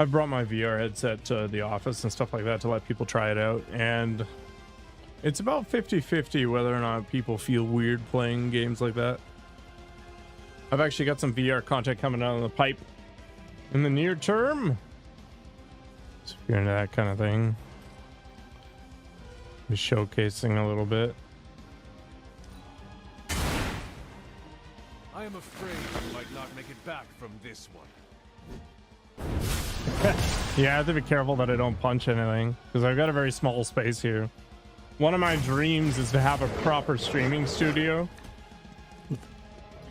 I brought my VR headset to the office and stuff like that to let people try it out, and it's about 50-50 whether or not people feel weird playing games like that. I've actually got some VR content coming down the pipe in the near term. So if you're into that kind of thing, be showcasing a little bit. I am afraid you might not make it back from this one. Yeah, I have to be careful that I don't punch anything because I've got a very small space here. One of my dreams is to have a proper streaming studio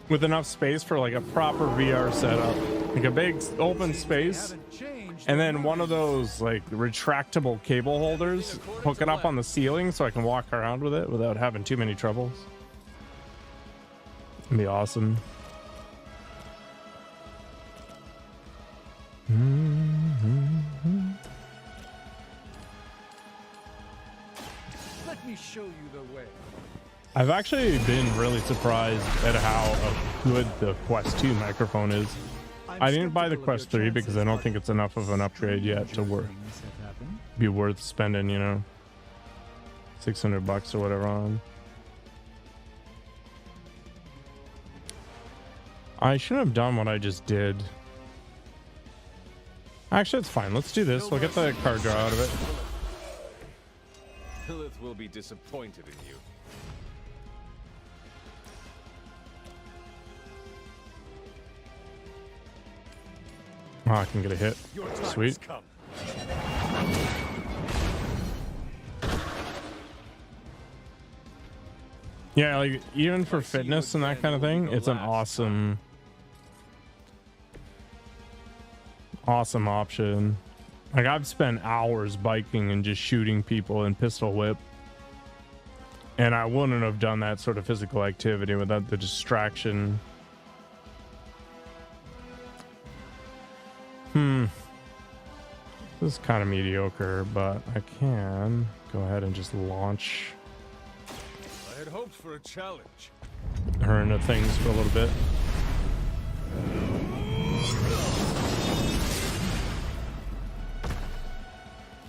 with enough space for like a proper VR setup, like a big open space, and then one of those like retractable cable holders, hook it up on the ceiling so I can walk around with it without having too many troubles. It'd be awesome. Let me show you the way. I've actually been really surprised at how good the Quest 2 microphone is. I didn't buy the Quest 3 because I don't think it's enough of an upgrade yet to be worth spending, you know, $600 or whatever on. I shouldn't have done what I just did. Actually, it's fine. Let's do this. We'll get the card draw out of it. Lilith will be disappointed in you. Oh, I can get a hit. Sweet. Yeah, like even for fitness and that kind of thing, it's an awesome option. Like I've spent hours biking and just shooting people in pistol whip, and I wouldn't have done that sort of physical activity without the distraction. This is kind of mediocre, but I can go ahead and just launch I had hoped for a challenge. her into things for a little bit.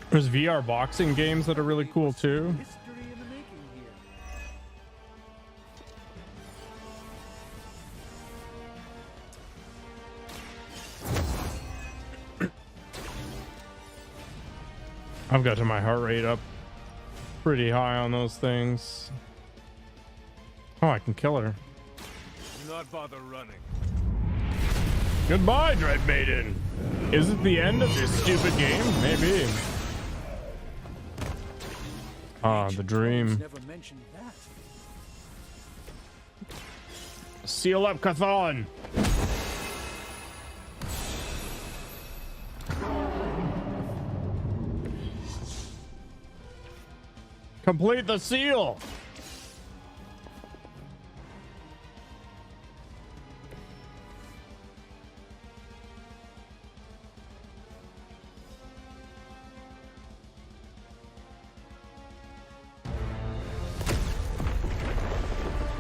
There's VR boxing games that are really cool too. History in the making here. I've got my heart rate up pretty high on those things. Oh, I can kill her. Do not bother running. Goodbye, Dread Maiden. Is it the end of this stupid game? Maybe. Ah, the dream. Never mentioned that. Seal up Cathan. Complete the seal.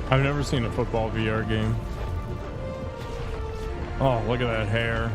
I've never seen a football VR game. Oh, look at that hair.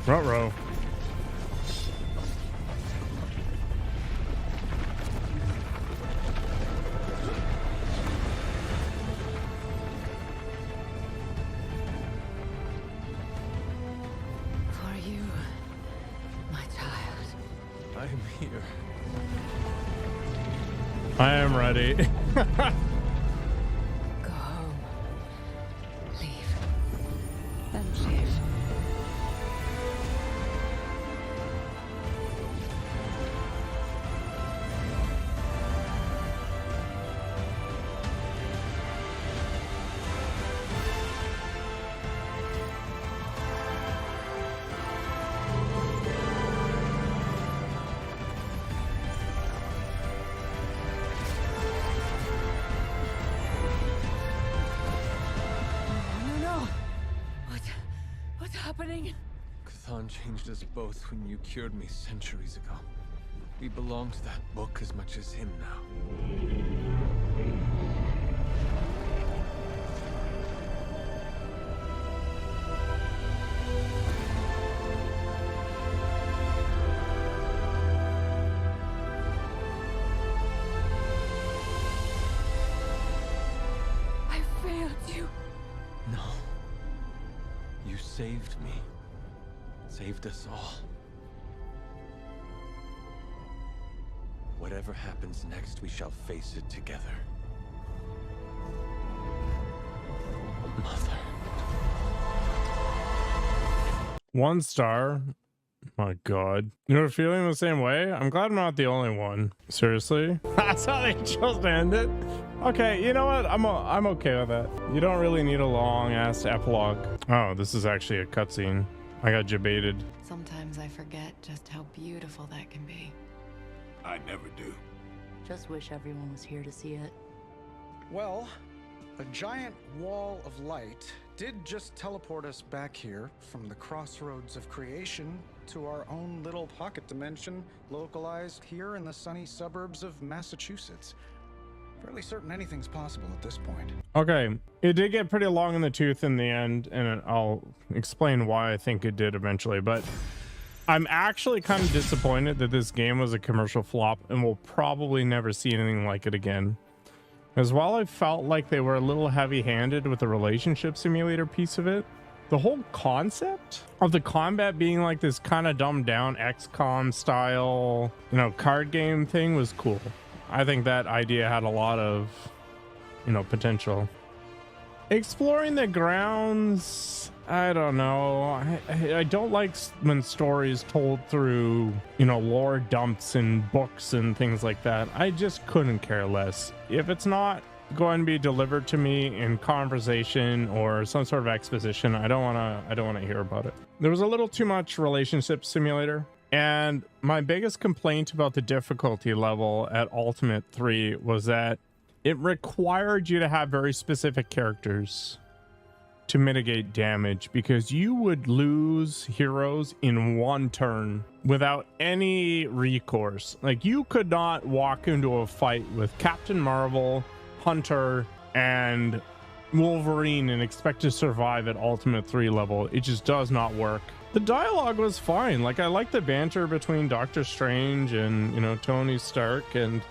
Ruh-roh. For you, my child. I'm here. I am ready. Go home. Leave. And live. No. What's happening? Cthon changed us both when you cured me centuries ago. We belong to that book as much as him now. I failed you. No. You saved me. Saved us all. Whatever happens next, we shall face it together. Mother. 1 star. My god. You're feeling the same way? I'm glad I'm not the only one. Seriously? That's how they chose to end it? Okay, you know what? I'm okay with that. You don't really need a long ass epilogue. Oh, this is actually a cutscene. I got debated. Sometimes I forget just how beautiful that can be. I never do. Just wish everyone was here to see it. Well, a giant wall of light did just teleport us back here from the crossroads of creation to our own little pocket dimension localized here in the sunny suburbs of Massachusetts. Fairly certain anything's possible at this point. Okay, it did get pretty long in the tooth in the end, and I'll explain why I think it did eventually, but I'm actually kind of disappointed that this game was a commercial flop and we'll probably never see anything like it again. As while I felt like they were a little heavy-handed with the relationship simulator piece of it, the whole concept of the combat being like this kind of dumbed down XCOM style, you know, card game thing was cool. I think that idea had a lot of, you know, potential. Exploring the grounds, I don't know. I don't like when stories told through, you know, lore dumps and books and things like that. I just couldn't care less. If it's not going to be delivered to me in conversation or some sort of exposition, I don't want to hear about it. There was a little too much relationship simulator. And my biggest complaint about the difficulty level at Ultimate 3 was that it required you to have very specific characters to mitigate damage, because you would lose heroes in 1 turn without any recourse. Like, you could not walk into a fight with Captain Marvel, Hunter, and Wolverine and expect to survive at Ultimate 3 level. It just does not work. The dialogue was fine. Like, I liked the banter between Doctor Strange and, you know, Tony Stark, and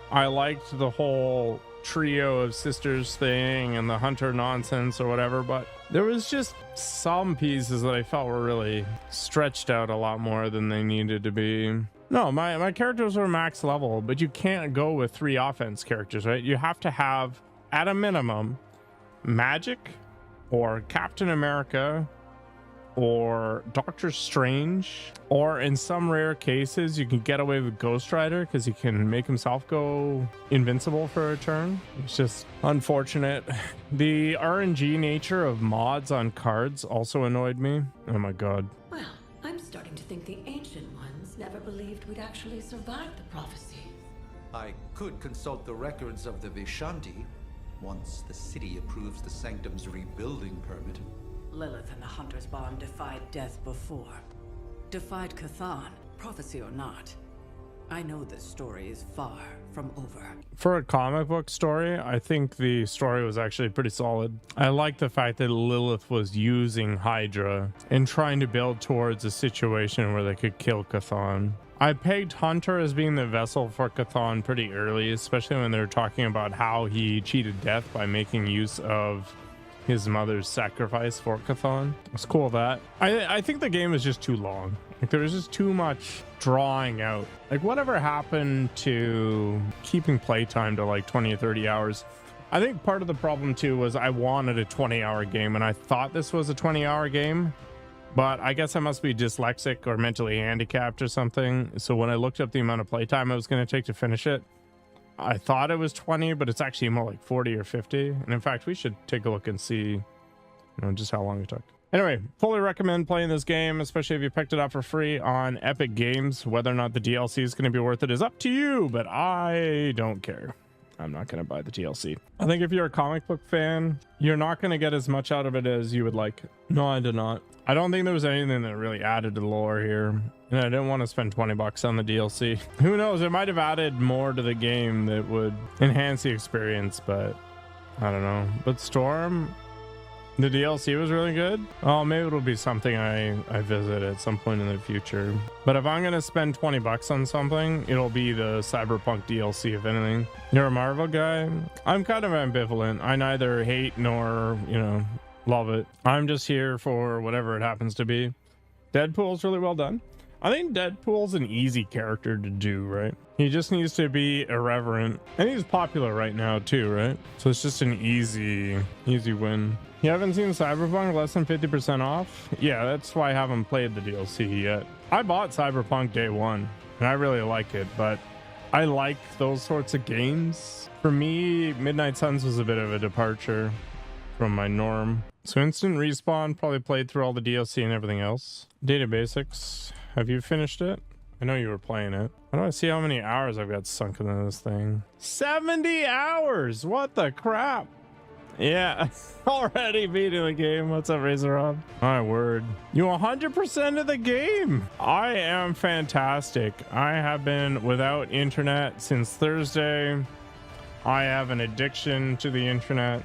I liked the whole trio of sisters thing and the Hunter nonsense or whatever, but there was just some pieces that I felt were really stretched out a lot more than they needed to be. No, my characters were max level, but you can't go with 3 offense characters, right? You have to have, at a minimum, Magic or Captain America or Doctor Strange, or in some rare cases you can get away with Ghost Rider because he can make himself go invincible for a turn. It's just unfortunate. The RNG nature of mods on cards also annoyed me. Oh my god. Well, I'm starting to think the Ancient Ones never believed we'd actually survive the prophecy. I could consult the records of the Vishanti once the city approves the Sanctum's rebuilding permit. Lilith and the Hunter's Bond defied death before. Defied Cthon, prophecy or not. I know this story is far from over. For a comic book story, I think the story was actually pretty solid. I like the fact that Lilith was using Hydra and trying to build towards a situation where they could kill Chthon. I pegged Hunter as being the vessel for Chthon pretty early, especially when they were talking about how he cheated death by making use of his mother's sacrifice for Chthon. It's cool that. I think the game is just too long. Like, there was just too much drawing out. Like, whatever happened to keeping playtime to like 20 or 30 hours? I think part of the problem too was I wanted a 20-hour game, and I thought this was a 20-hour game, but I guess I must be dyslexic or mentally handicapped or something. So when I looked up the amount of playtime it was going to take to finish it, I thought it was 20, but it's actually more like 40 or 50. And in fact, we should take a look and see, just how long it took. Anyway, fully recommend playing this game, especially if you picked it up for free on Epic Games. Whether or not the DLC is going to be worth it is up to you, but I don't care. I'm not going to buy the DLC. I think if you're a comic book fan, you're not going to get as much out of it as you would like. No, I did not. I don't think there was anything that really added to the lore here, and I didn't want to spend 20 bucks on the DLC. Who knows? It might have added more to the game that would enhance the experience, but I don't know. But Storm, the DLC was really good. Oh, maybe it'll be something I visit at some point in the future. But if I'm gonna spend 20 bucks on something, it'll be the Cyberpunk DLC, if anything. You're a Marvel guy? I'm kind of ambivalent. I neither hate nor, love it. I'm just here for whatever it happens to be. Deadpool's really well done. I think Deadpool's an easy character to do, right? He just needs to be irreverent. And he's popular right now too, right? So it's just an easy win. You haven't seen Cyberpunk less than 50% off? Yeah, that's why I haven't played the DLC yet. I bought Cyberpunk day one, and I really like it, but I like those sorts of games. For me, Midnight Suns was a bit of a departure from my norm. So Instant Respawn probably played through all the DLC and everything else. Data Basics, have you finished it? I know you were playing it. How do I see how many hours I've got sunk into this thing? 70 hours! What the crap? Yeah, already beating the game. What's up, Razor Rob? My word. You 100% of the game. I am fantastic. I have been without internet since Thursday. I have an addiction to the internet.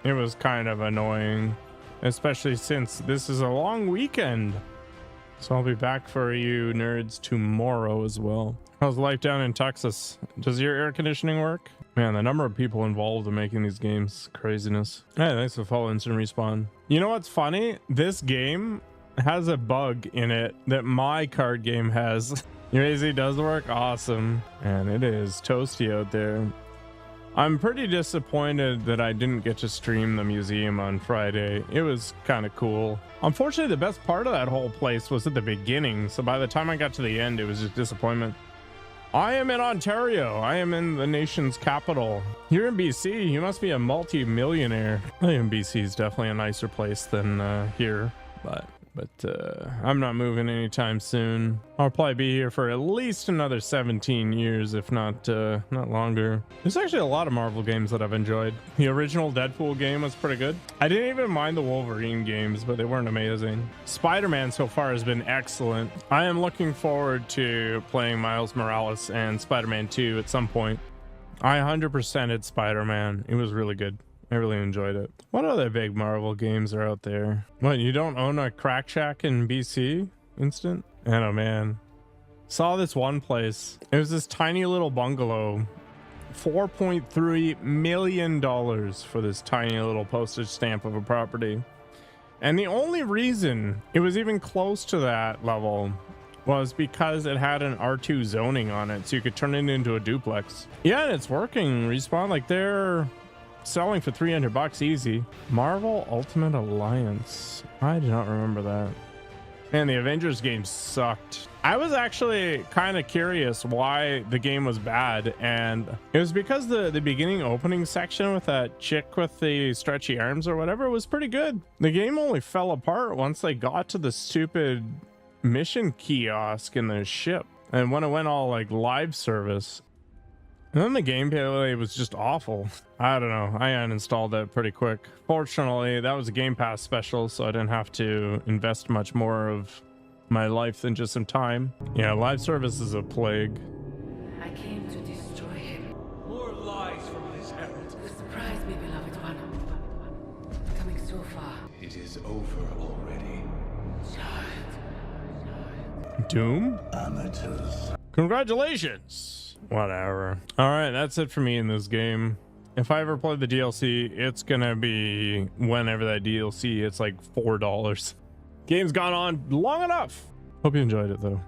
It was kind of annoying, especially since this is a long weekend. So I'll be back for you nerds tomorrow as well. How's life down in Texas? Does your air conditioning work? Man, the number of people involved in making these games, craziness. Hey, thanks for following Instant Respawn. You know what's funny? This game has a bug in it that my card game has. Your AZ does work? Awesome. And it is toasty out there. I'm pretty disappointed that I didn't get to stream the museum on Friday. It was kind of cool. Unfortunately, the best part of that whole place was at the beginning, so by the time I got to the end, it was just disappointment. I am in Ontario. I am in the nation's capital. You're in BC. You must be a multi-millionaire. I think BC is definitely a nicer place than here, but I'm not moving anytime soon. I'll probably be here for at least another 17 years, if not longer. There's actually a lot of Marvel games that I've enjoyed. The original Deadpool game was pretty good. I didn't even mind the Wolverine games, but they weren't amazing. Spider-Man so far has been excellent. I am looking forward to playing Miles Morales and Spider-Man 2 at some point. I 100%ed Spider-Man. It was really good. I really enjoyed it. What other big Marvel games are out there? What, you don't own a Crack Shack in BC instant? Oh man. Saw this one place. It was this tiny little bungalow. $4.3 million for this tiny little postage stamp of a property. And the only reason it was even close to that level was because it had an R2 zoning on it, so you could turn it into a duplex. Yeah, and it's working. Respawn, like they're selling for 300 bucks easy. Marvel Ultimate Alliance. I do not remember that. Man, the Avengers game sucked. I was actually kind of curious why the game was bad, and it was because the beginning opening section with that chick with the stretchy arms or whatever was pretty good. The game only fell apart once they got to the stupid mission kiosk in the ship, and when it went all like live service. And then the gameplay was just awful. I don't know. I uninstalled that pretty quick. Fortunately, that was a Game Pass special, so I didn't have to invest much more of my life than just some time. Yeah, live service is a plague. came to destroy him. More lies from this herald. Surprise me, beloved one. Coming so far. It is over already. Doom? Congratulations. Whatever. All right, that's it for me in this game. If I ever play the DLC, it's gonna be whenever that DLC, it's like $4. Game's gone on long enough. Hope you enjoyed it though.